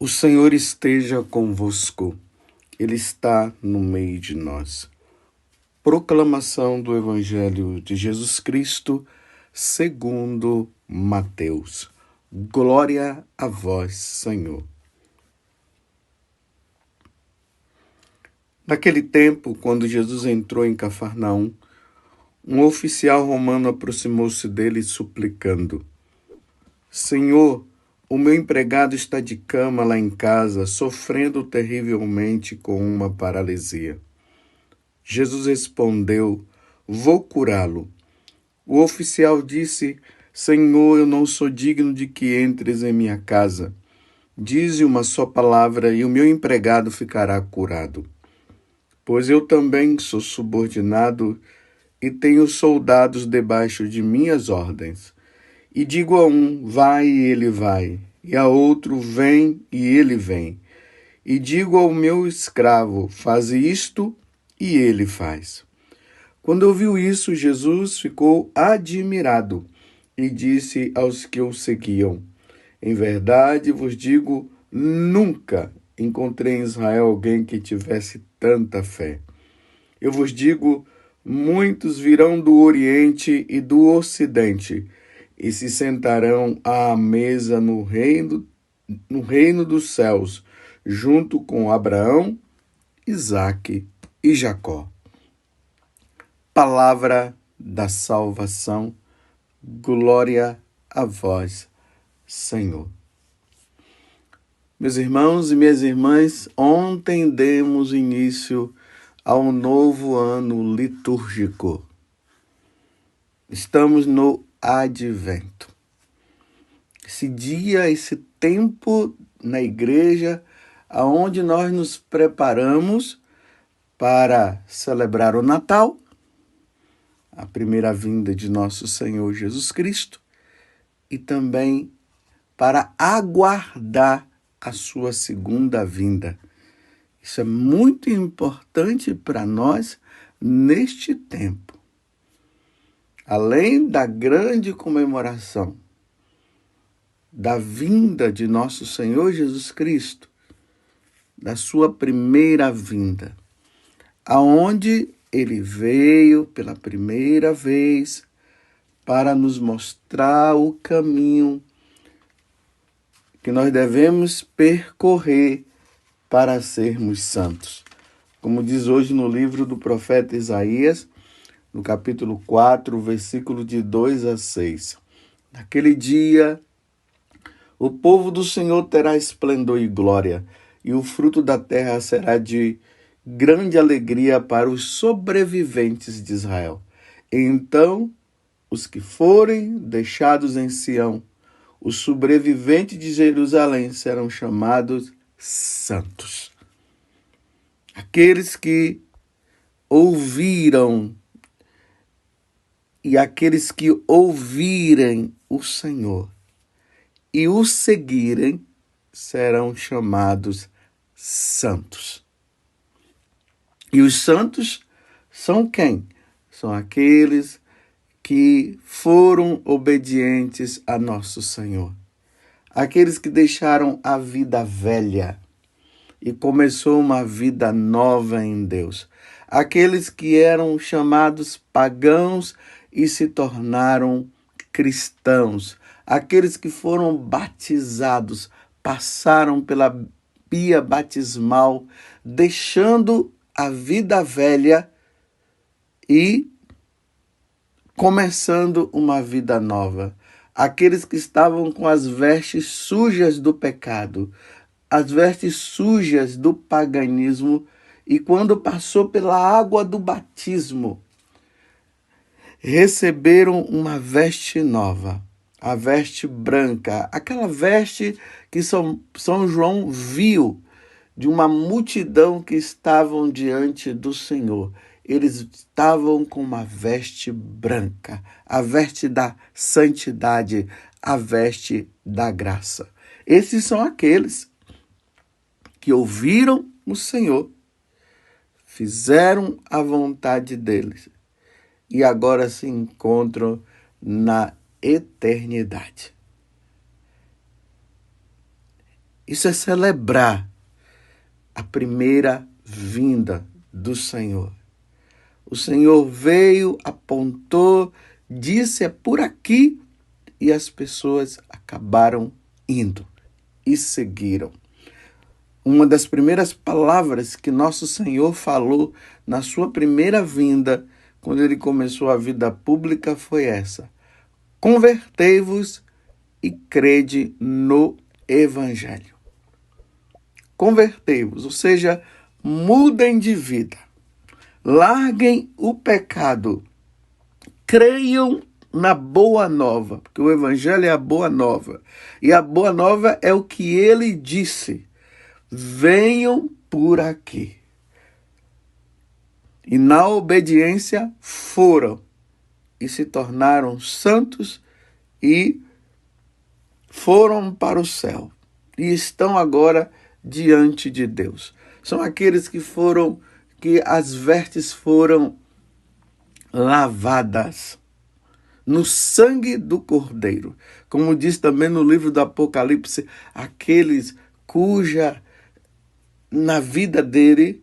O Senhor esteja convosco, Ele está no meio de nós. Proclamação do Evangelho de Jesus Cristo, segundo Mateus. Glória a vós, Senhor. Naquele tempo, quando Jesus entrou em Cafarnaum, um oficial romano aproximou-se dele suplicando: Senhor, o meu empregado está de cama lá em casa, sofrendo terrivelmente com uma paralisia. Jesus respondeu: Vou curá-lo. O oficial disse: Senhor, eu não sou digno de que entres em minha casa. Dize uma só palavra e o meu empregado ficará curado. Pois eu também sou subordinado e tenho soldados debaixo de minhas ordens. E digo a um, vai, e ele vai, e a outro, vem, e ele vem. E digo ao meu escravo, faz isto, e ele faz. Quando ouviu isso, Jesus ficou admirado e disse aos que o seguiam: Em verdade vos digo, nunca encontrei em Israel alguém que tivesse tanta fé. Eu vos digo, muitos virão do Oriente e do Ocidente e se sentarão à mesa no reino dos céus, junto com Abraão, Isaque e Jacó. Palavra da salvação, glória a vós, Senhor. Meus irmãos e minhas irmãs, ontem demos início ao novo ano litúrgico. Estamos no Advento. Esse dia, esse tempo na igreja, onde nós nos preparamos para celebrar o Natal, a primeira vinda de nosso Senhor Jesus Cristo, e também para aguardar a sua segunda vinda. Isso é muito importante para nós neste tempo. Além da grande comemoração da vinda de nosso Senhor Jesus Cristo, da sua primeira vinda, aonde ele veio pela primeira vez para nos mostrar o caminho que nós devemos percorrer para sermos santos. Como diz hoje no livro do profeta Isaías, no capítulo 4, versículo de 2 a 6. Naquele dia, o povo do Senhor terá esplendor e glória, e o fruto da terra será de grande alegria para os sobreviventes de Israel. Então, os que forem deixados em Sião, os sobreviventes de Jerusalém serão chamados santos. Aqueles que ouviram e aqueles que ouvirem o Senhor e o seguirem serão chamados santos. E os santos são quem? São aqueles que foram obedientes a nosso Senhor. Aqueles que deixaram a vida velha e começou uma vida nova em Deus. Aqueles que eram chamados pagãos e se tornaram cristãos. Aqueles que foram batizados, passaram pela pia batismal, deixando a vida velha e começando uma vida nova. Aqueles que estavam com as vestes sujas do pecado, as vestes sujas do paganismo, e quando passou pela água do batismo, receberam uma veste nova, a veste branca, aquela veste que São João viu de uma multidão que estavam diante do Senhor. Eles estavam com uma veste branca, a veste da santidade, a veste da graça. Esses são aqueles que ouviram o Senhor, fizeram a vontade deles e agora se encontram na eternidade. Isso é celebrar a primeira vinda do Senhor. O Senhor veio, apontou, disse: é por aqui, e as pessoas acabaram indo e seguiram. Uma das primeiras palavras que nosso Senhor falou na sua primeira vinda, quando ele começou a vida pública, foi essa: convertei-vos e crede no Evangelho. Convertei-vos, ou seja, mudem de vida, larguem o pecado, creiam na boa nova, porque o Evangelho é a boa nova, e a boa nova é o que ele disse: venham por aqui. E na obediência foram e se tornaram santos e foram para o céu e estão agora diante de Deus. São aqueles que as vestes foram lavadas no sangue do Cordeiro. Como diz também no livro do Apocalipse, aqueles na vida deles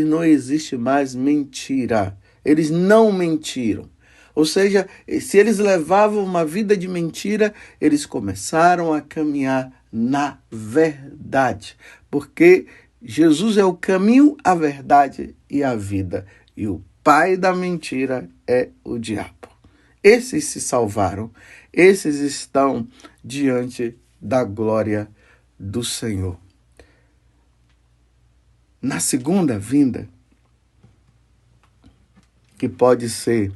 não existe mais mentira. Eles não mentiram. Ou seja, se eles levavam uma vida de mentira, eles começaram a caminhar na verdade. Porque Jesus é o caminho, a verdade e a vida. E o pai da mentira é o diabo. Esses se salvaram. Esses estão diante da glória do Senhor. Na segunda vinda, que pode ser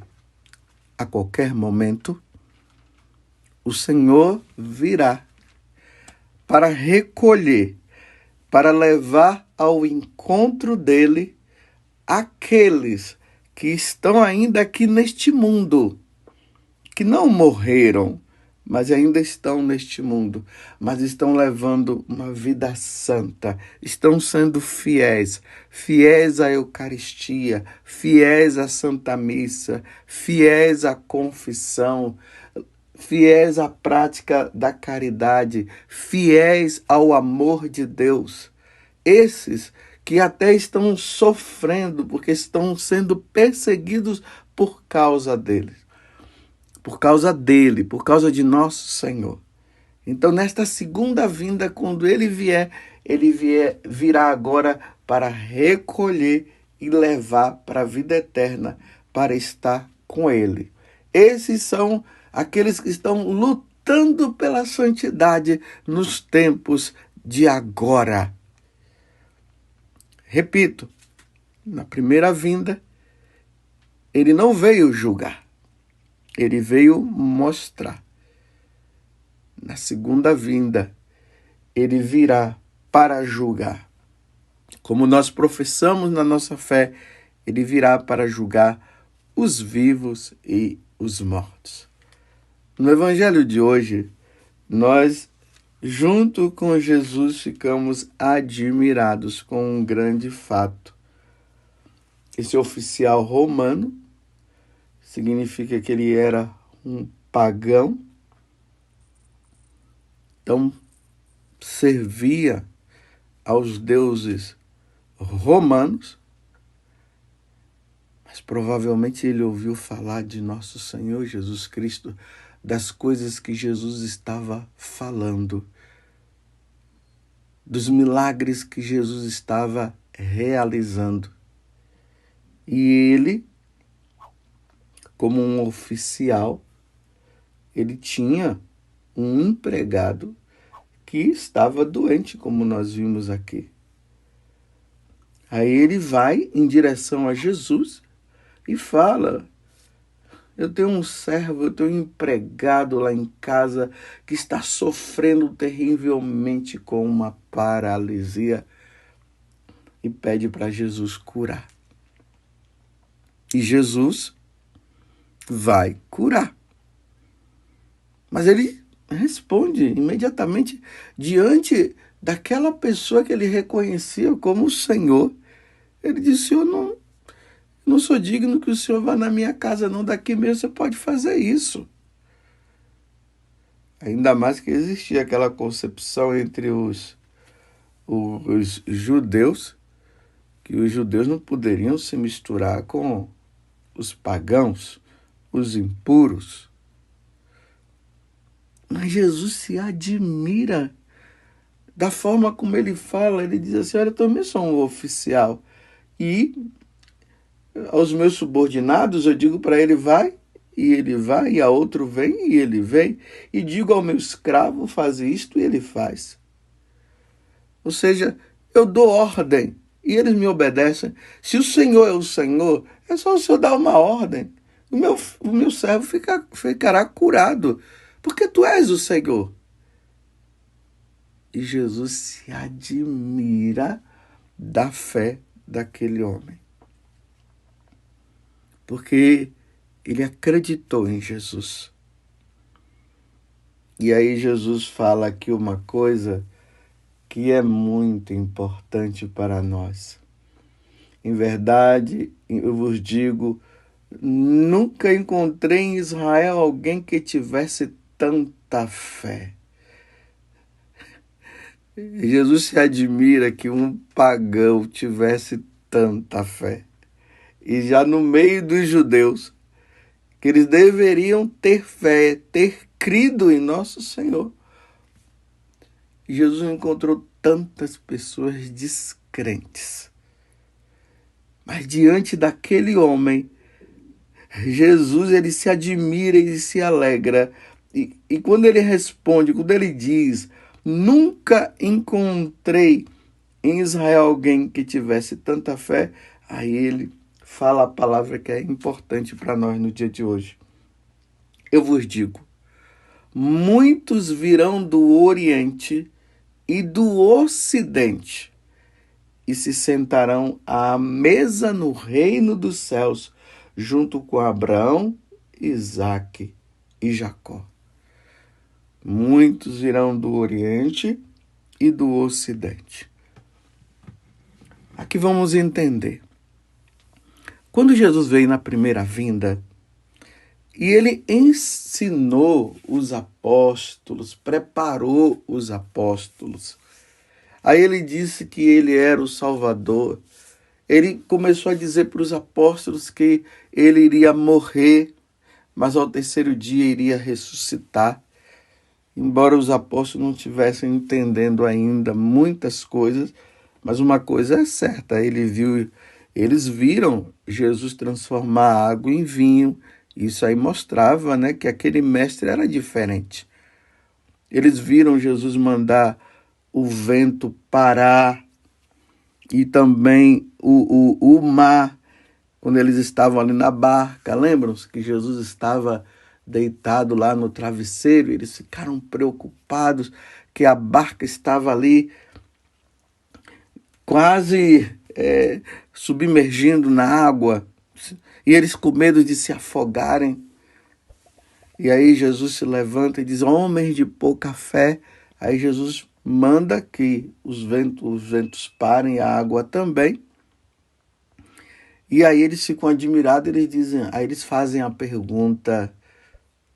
a qualquer momento, o Senhor virá para recolher, para levar ao encontro dele aqueles que estão ainda aqui neste mundo, que não morreram, mas ainda estão neste mundo, mas estão levando uma vida santa, estão sendo fiéis à Eucaristia, fiéis à Santa Missa, fiéis à confissão, fiéis à prática da caridade, fiéis ao amor de Deus. Esses que até estão sofrendo, porque estão sendo perseguidos por causa deles. Por causa dele, por causa de nosso Senhor. Então, nesta segunda vinda, quando ele virá agora para recolher e levar para a vida eterna, para estar com ele. Esses são aqueles que estão lutando pela santidade nos tempos de agora. Repito, na primeira vinda, ele não veio julgar. Ele veio mostrar. Na segunda vinda, ele virá para julgar. Como nós professamos na nossa fé, ele virá para julgar os vivos e os mortos. No Evangelho de hoje, nós, junto com Jesus, ficamos admirados com um grande fato. Esse oficial romano significa que ele era um pagão, então servia aos deuses romanos, mas provavelmente ele ouviu falar de nosso Senhor Jesus Cristo, das coisas que Jesus estava falando, dos milagres que Jesus estava realizando. E ele, como um oficial, ele tinha um empregado que estava doente, como nós vimos aqui. Aí ele vai em direção a Jesus e fala: eu tenho um servo, eu tenho um empregado lá em casa que está sofrendo terrivelmente com uma paralisia, e pede para Jesus curar. E Jesus vai curar. Mas ele responde imediatamente diante daquela pessoa que ele reconhecia como o Senhor. Ele disse: eu não sou digno que o Senhor vá na minha casa, não. Daqui mesmo você pode fazer isso. Ainda mais que existia aquela concepção entre os judeus, que os judeus não poderiam se misturar com os pagãos, os impuros. Mas Jesus se admira da forma como ele fala. Ele diz assim: olha, eu também sou um oficial. E aos meus subordinados eu digo para ele, vai, e ele vai, e a outro vem, e ele vem. E digo ao meu escravo, faz isto, e ele faz. Ou seja, eu dou ordem, e eles me obedecem. Se o Senhor é o Senhor, é só o Senhor dar uma ordem. O meu servo ficará curado, porque tu és o Senhor. E Jesus se admira da fé daquele homem, porque ele acreditou em Jesus. E aí Jesus fala aqui uma coisa que é muito importante para nós. Em verdade, eu vos digo, nunca encontrei em Israel alguém que tivesse tanta fé. Jesus se admira que um pagão tivesse tanta fé. E já no meio dos judeus, que eles deveriam ter fé, ter crido em nosso Senhor. Jesus encontrou tantas pessoas descrentes. Mas diante daquele homem, Jesus ele se admira e se alegra. E quando ele responde, quando ele diz, nunca encontrei em Israel alguém que tivesse tanta fé, aí ele fala a palavra que é importante para nós no dia de hoje. Eu vos digo, muitos virão do Oriente e do Ocidente e se sentarão à mesa no reino dos céus, junto com Abraão, Isaque e Jacó. Muitos virão do Oriente e do Ocidente. Aqui vamos entender. Quando Jesus veio na primeira vinda, e ele ensinou os apóstolos, preparou os apóstolos. Aí ele disse que ele era o Salvador. Ele começou a dizer para os apóstolos que ele iria morrer, mas ao terceiro dia iria ressuscitar. Embora os apóstolos não estivessem entendendo ainda muitas coisas, mas uma coisa é certa, eles viram Jesus transformar água em vinho. Isso aí mostrava, né, que aquele mestre era diferente. Eles viram Jesus mandar o vento parar e também o mar, quando eles estavam ali na barca. Lembram-se que Jesus estava deitado lá no travesseiro? Eles ficaram preocupados que a barca estava ali quase submergindo na água, e eles com medo de se afogarem. E aí Jesus se levanta e diz, homens de pouca fé. Aí Jesus manda que os ventos parem, a água também. E aí eles ficam admirados, aí eles fazem a pergunta,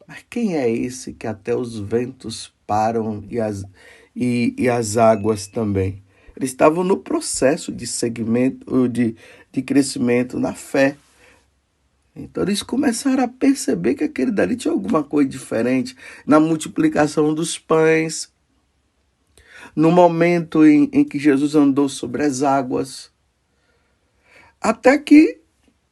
mas quem é esse que até os ventos param e as águas também? Eles estavam no processo de crescimento na fé. Então eles começaram a perceber que aquele dali tinha alguma coisa diferente na multiplicação dos pães, no momento em que Jesus andou sobre as águas, até que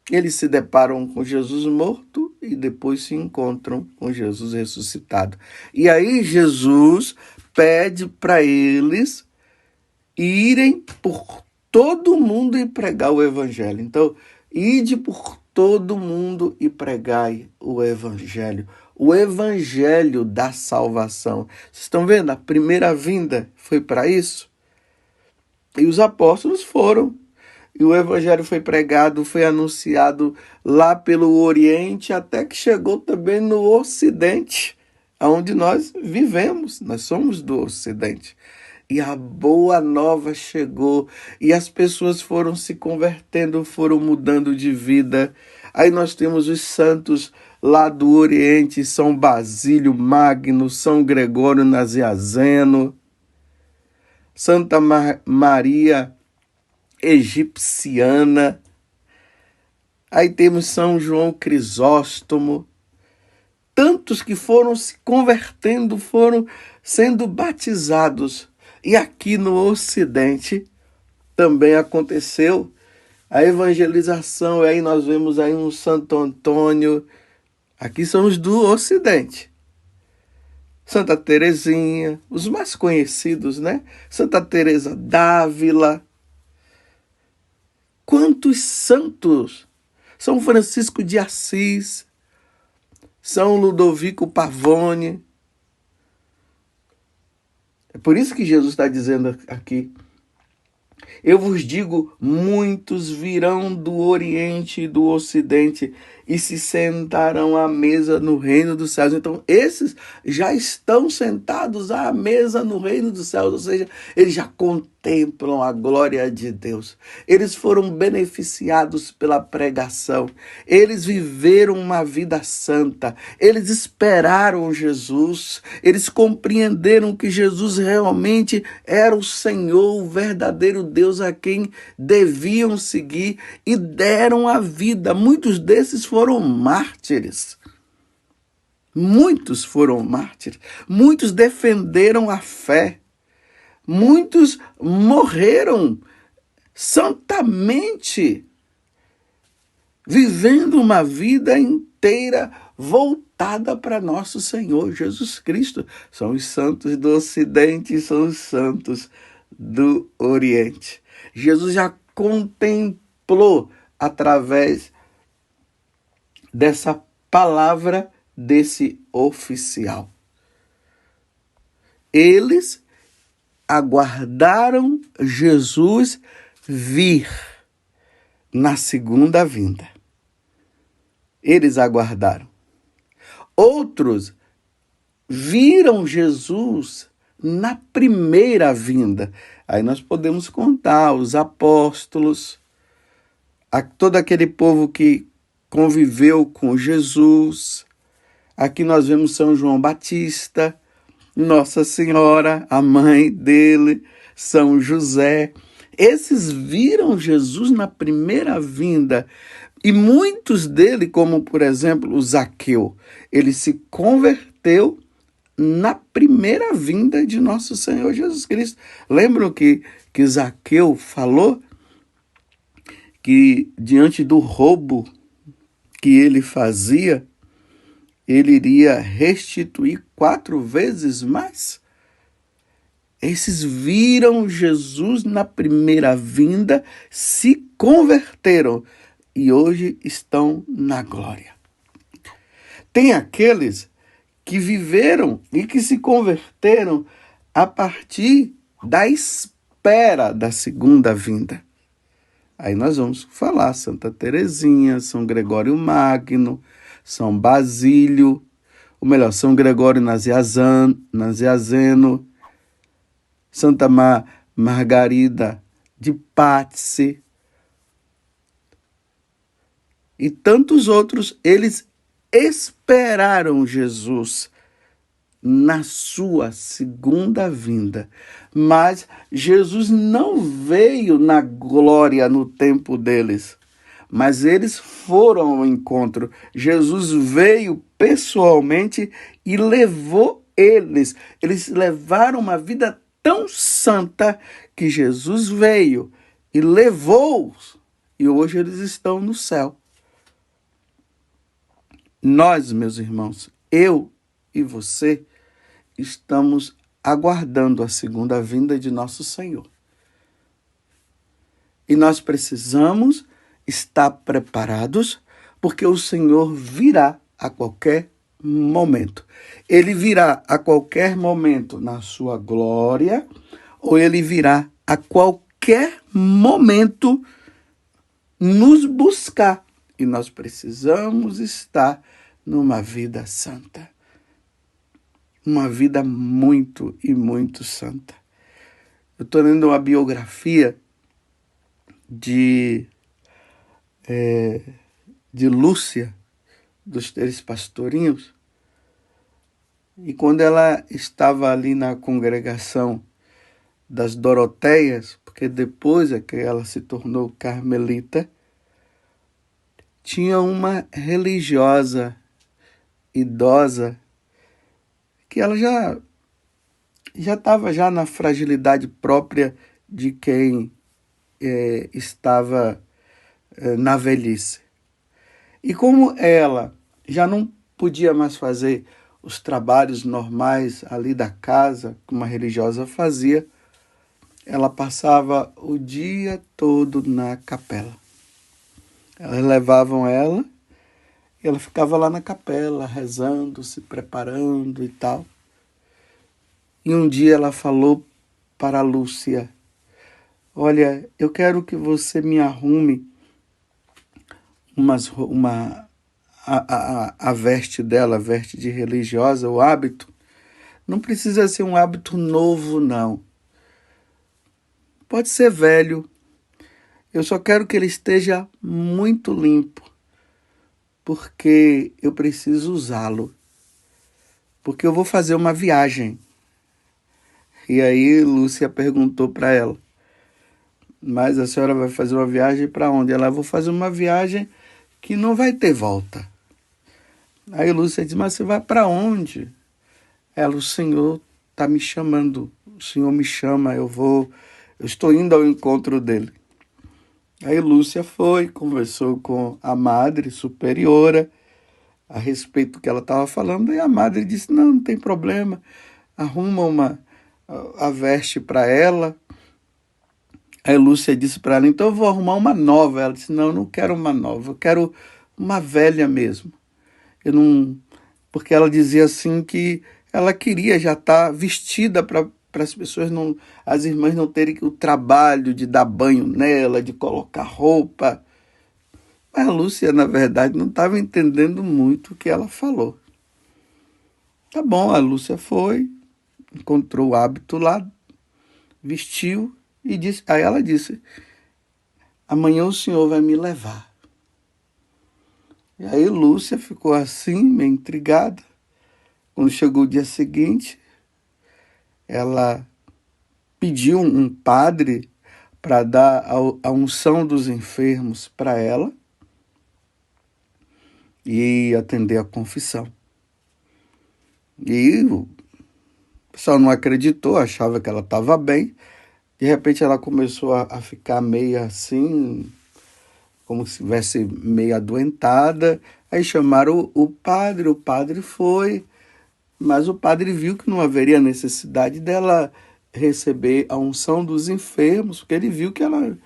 eles se deparam com Jesus morto e depois se encontram com Jesus ressuscitado. E aí Jesus pede para eles irem por todo mundo e pregar o evangelho. Então, ide por todo mundo e pregai o evangelho da salvação. Vocês estão vendo? A primeira vinda foi para isso. E os apóstolos foram. E o evangelho foi pregado, foi anunciado lá pelo Oriente, até que chegou também no Ocidente, onde nós vivemos. Nós somos do Ocidente. E a boa nova chegou, e as pessoas foram se convertendo, foram mudando de vida. Aí nós temos os santos lá do Oriente, São Basílio Magno, São Gregório Nazianzeno, Santa Maria Egipciana. Aí temos São João Crisóstomo. Tantos que foram se convertendo, foram sendo batizados. E aqui no Ocidente também aconteceu a evangelização. E aí nós vemos aí um Santo Antônio. Aqui são os do Ocidente. Santa Teresinha, os mais conhecidos, né? Santa Teresa d'Ávila. Quantos santos! São Francisco de Assis, São Ludovico Pavone. É por isso que Jesus está dizendo aqui: eu vos digo, muitos virão do Oriente e do Ocidente e se sentarão à mesa no reino dos céus. Então, esses já estão sentados à mesa no reino dos céus, ou seja, eles já contemplam a glória de Deus. Eles foram beneficiados pela pregação. Eles viveram uma vida santa. Eles esperaram Jesus. Eles compreenderam que Jesus realmente era o Senhor, o verdadeiro Deus a quem deviam seguir e deram a vida. Muitos desses foram mártires. Muitos foram mártires. Muitos defenderam a fé. Muitos morreram santamente, vivendo uma vida inteira voltada para nosso Senhor Jesus Cristo. São os santos do Ocidente, são os santos do Oriente. Jesus já contemplou através dessa palavra desse oficial. Eles aguardaram Jesus vir na segunda vinda. Eles aguardaram. Outros viram Jesus na primeira vinda. Aí nós podemos contar os apóstolos, todo aquele povo que conviveu com Jesus. Aqui nós vemos São João Batista, Nossa Senhora, a mãe dele, São José. Esses viram Jesus na primeira vinda. E muitos dele, como por exemplo o Zaqueu, ele se converteu na primeira vinda de nosso Senhor Jesus Cristo. Lembram que Zaqueu falou que diante do roubo que ele fazia, ele iria restituir 4 vezes mais? Esses viram Jesus na primeira vinda, se converteram e hoje estão na glória. Tem aqueles que viveram e que se converteram a partir da espera da segunda vinda. Aí nós vamos falar Santa Teresinha, São Gregório Magno, São Basílio, ou melhor, São Gregório Nazianzeno, Santa Margarida de Pazzi e tantos outros. Eles esperaram Jesus na sua segunda vinda. Mas Jesus não veio na glória no tempo deles, mas eles foram ao encontro. Jesus veio pessoalmente e levou eles. Eles levaram uma vida tão santa que Jesus veio e levou-os. E hoje eles estão no céu. Nós, meus irmãos, eu e você, estamos aguardando a segunda vinda de nosso Senhor. E nós precisamos estar preparados, porque o Senhor virá a qualquer momento. Ele virá a qualquer momento na sua glória, ou ele virá a qualquer momento nos buscar. E nós precisamos estar numa vida santa. Uma vida muito e muito santa. Eu estou lendo uma biografia de Lúcia, dos 3 pastorinhos. E quando ela estava ali na congregação das Doroteias, porque depois é que ela se tornou carmelita, tinha uma religiosa idosa que ela já estava já na fragilidade própria de quem estava na velhice. E como ela já não podia mais fazer os trabalhos normais ali da casa, que uma religiosa fazia, ela passava o dia todo na capela. Elas levavam ela e ela ficava lá na capela, rezando, se preparando e tal. E um dia ela falou para a Lúcia: olha, eu quero que você me arrume a veste dela, a veste de religiosa, o hábito. Não precisa ser um hábito novo, não. Pode ser velho. Eu só quero que ele esteja muito limpo, porque eu preciso usá-lo. Porque eu vou fazer uma viagem. E aí Lúcia perguntou para ela: mas a senhora vai fazer uma viagem para onde? Ela: vou fazer uma viagem que não vai ter volta. Aí Lúcia disse: mas você vai para onde? Ela: o Senhor está me chamando. O Senhor me chama, eu estou indo ao encontro dele. Aí Lúcia foi, conversou com a madre superiora a respeito do que ela estava falando, e a madre disse: não tem problema, arruma a veste para ela. Aí Lúcia disse para ela: então eu vou arrumar uma nova. Ela disse: não, eu não quero uma nova, eu quero uma velha mesmo. Eu não... Porque ela dizia assim que ela queria já estar vestida para as pessoas, não, as irmãs não terem o trabalho de dar banho nela, de colocar roupa. Mas a Lúcia, na verdade, não estava entendendo muito o que ela falou. Tá bom, a Lúcia foi, encontrou o hábito lá, vestiu e disse. Aí ela disse: amanhã o senhor vai me levar. E aí Lúcia ficou assim, meio intrigada. Quando chegou o dia seguinte, ela pediu um padre para dar a unção dos enfermos para ela e atender a confissão. E o pessoal não acreditou, achava que ela estava bem. De repente ela começou a ficar meio assim, como se estivesse meio adoentada. Aí chamaram o padre foi, mas o padre viu que não haveria necessidade dela receber a unção dos enfermos, porque ele viu que ela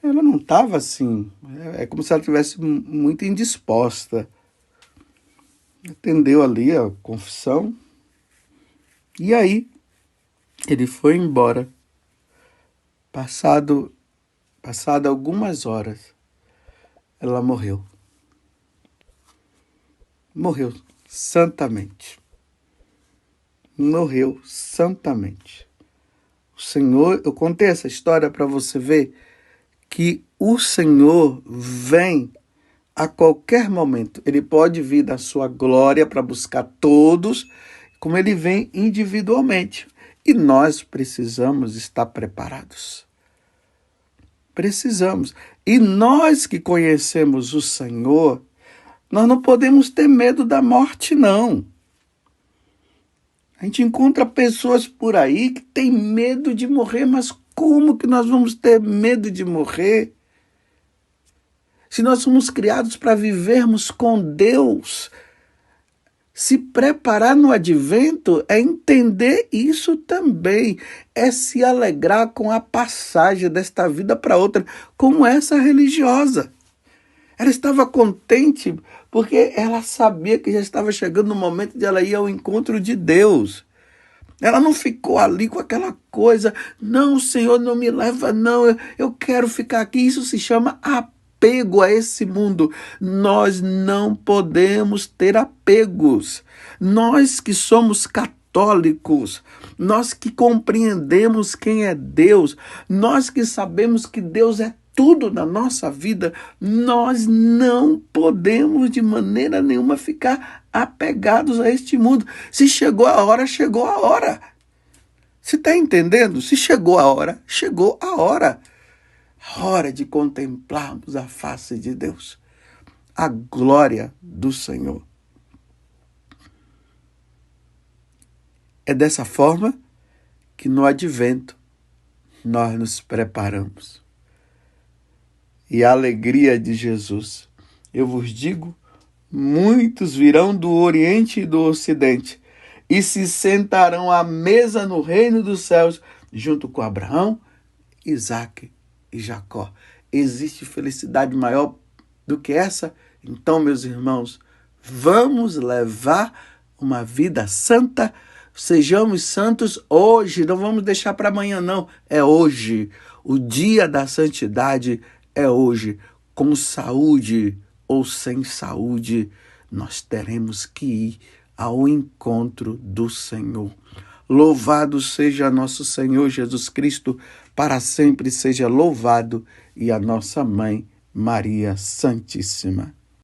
não estava assim. É como se ela estivesse muito indisposta. Atendeu ali a confissão. E aí ele foi embora. Passado algumas horas, ela morreu. Morreu santamente. Morreu santamente. O Senhor, eu contei essa história para você ver que o Senhor vem a qualquer momento. Ele pode vir da sua glória para buscar todos, como ele vem individualmente. E nós precisamos estar preparados. Precisamos. E nós que conhecemos o Senhor, nós não podemos ter medo da morte, não. A gente encontra pessoas por aí que têm medo de morrer, mas como que nós vamos ter medo de morrer? Se nós somos criados para vivermos com Deus, se preparar no advento é entender isso também, é se alegrar com a passagem desta vida para outra, como essa religiosa. Ela estava contente porque ela sabia que já estava chegando o momento de ela ir ao encontro de Deus. Ela não ficou ali com aquela coisa: não, Senhor, não me leva, não, eu quero ficar aqui. Isso se chama apego a esse mundo. Nós não podemos ter apegos. Nós que somos católicos, nós que compreendemos quem é Deus, nós que sabemos que Deus é tudo na nossa vida, nós não podemos de maneira nenhuma ficar apegados a este mundo. Se chegou a hora, chegou a hora. Você está entendendo? Se chegou a hora, chegou a hora. Hora de contemplarmos a face de Deus, a glória do Senhor. É dessa forma que no advento nós nos preparamos. E a alegria de Jesus, eu vos digo, muitos virão do Oriente e do Ocidente e se sentarão à mesa no reino dos céus, junto com Abraão, Isaque e Jacó. Existe felicidade maior do que essa? Então, meus irmãos, vamos levar uma vida santa. Sejamos santos hoje, não vamos deixar para amanhã, não. É hoje. O dia da santidade é hoje. Com saúde ou sem saúde, nós teremos que ir ao encontro do Senhor. Louvado seja nosso Senhor Jesus Cristo, para sempre seja louvado, e a nossa Mãe Maria Santíssima.